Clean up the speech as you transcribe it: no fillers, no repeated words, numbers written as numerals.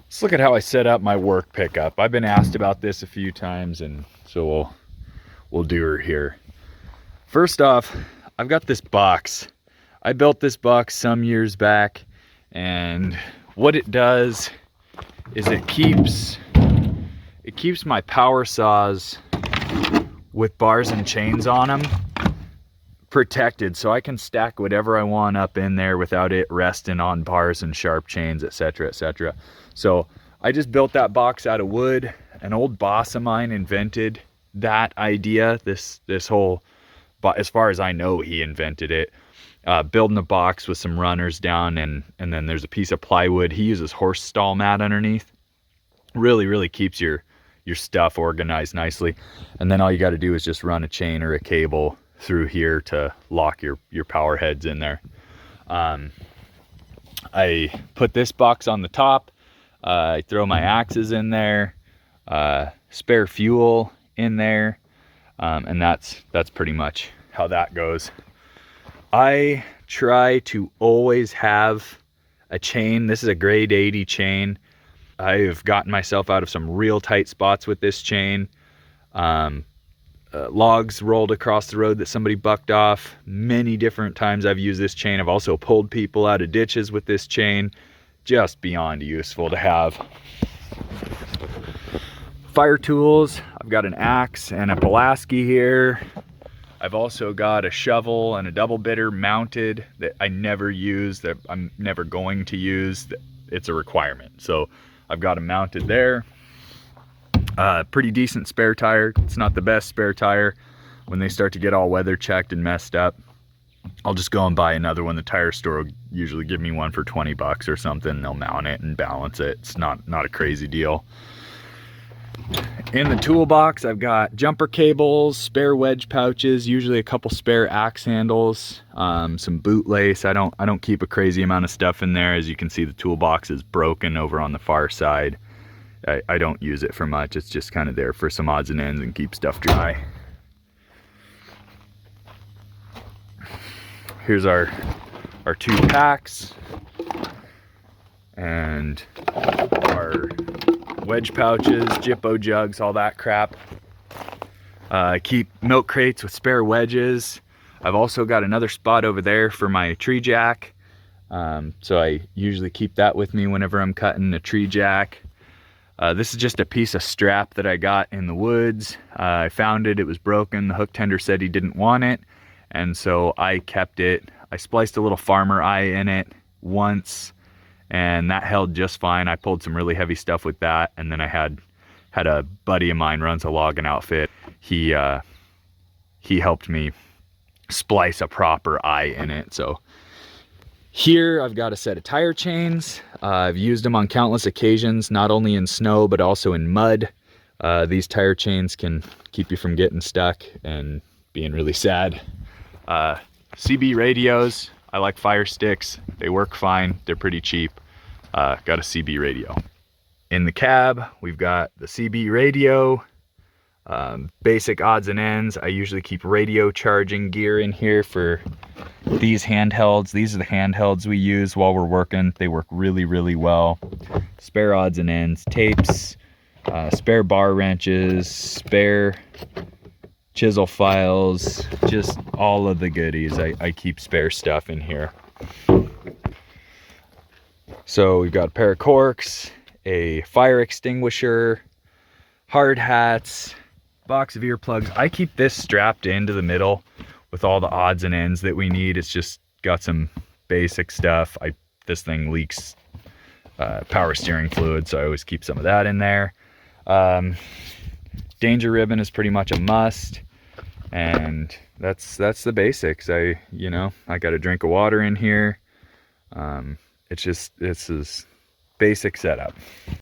Let's look at how I set up my work pickup. I've been asked about this a few times, and so we'll do her here. First off, I've got this box. I built this box some years back, and what it does is it keeps my power saws with bars and chains on them protected, so I can stack whatever I want up in there without it resting on bars and sharp chains, etc., etc. So I just built that box out of wood. An old boss of mine invented that idea. This whole, as far as I know, he invented it. Building a box with some runners down, and then there's a piece of plywood. He uses horse stall mat underneath. Really keeps your stuff organized nicely. And then all you got to do is just run a chain or a cable through here to lock your power heads in there. I put this box on the top. I throw my axes in there, spare fuel in there, and that's pretty much how that goes. I try to always have a chain. This is a grade 80 chain. I've gotten myself out of some real tight spots with this chain. Logs rolled across the road that somebody bucked off. Many different times I've used this chain. I've also pulled people out of ditches with this chain. Just beyond useful to have. Fire tools, I've got an axe and a Pulaski here. I've also got a shovel and a double bitter mounted that I never use, that I'm never going to use. It's a requirement, so I've got them mounted there. Pretty decent spare tire. It's not the best spare tire. When they start to get all weather checked and messed up, I'll just go and buy another one. The tire store will usually give me one for 20 bucks or something. They'll mount it and balance it. It's not a crazy deal. In the toolbox, I've got jumper cables, spare wedge pouches, usually a couple spare axe handles, some boot lace. I don't keep a crazy amount of stuff in there. As you can see, the toolbox is broken over on the far side. I don't use it for much. It's just kind of there for some odds and ends and keep stuff dry. Here's our two packs and our wedge pouches, Jippo jugs, all that crap. I keep milk crates with spare wedges. I've also got another spot over there for my tree jack. So I usually keep that with me whenever I'm cutting a tree jack. This is just a piece of strap that I got in the woods. I found it, it was broken. The hook tender said he didn't want it, and so I kept it. I spliced a little farmer eye in it once, and that held just fine. I pulled some really heavy stuff with that, and then I had a buddy of mine runs a logging outfit. He helped me splice a proper eye in it. So here I've got a set of tire chains. I've used them on countless occasions, not only in snow, but also in mud. These tire chains can keep you from getting stuck and being really sad. CB radios, I like fire sticks. They work fine, they're pretty cheap. Got a CB radio. In the cab, we've got the CB radio, basic odds and ends. I usually keep radio charging gear in here for these handhelds. These are the handhelds we use while we're working. They work really well. Spare odds and ends, tapes, spare bar wrenches, spare chisel files, just all of the goodies. I keep spare stuff in here. So we've got a pair of corks, a fire extinguisher, hard hats, box of earplugs. I keep this strapped into the middle with all the odds and ends that we need. It's just got some basic stuff. This thing leaks power steering fluid, so I always keep some of that in there. Danger ribbon is pretty much a must, and that's the basics. I got a drink of water in here. It's a basic setup.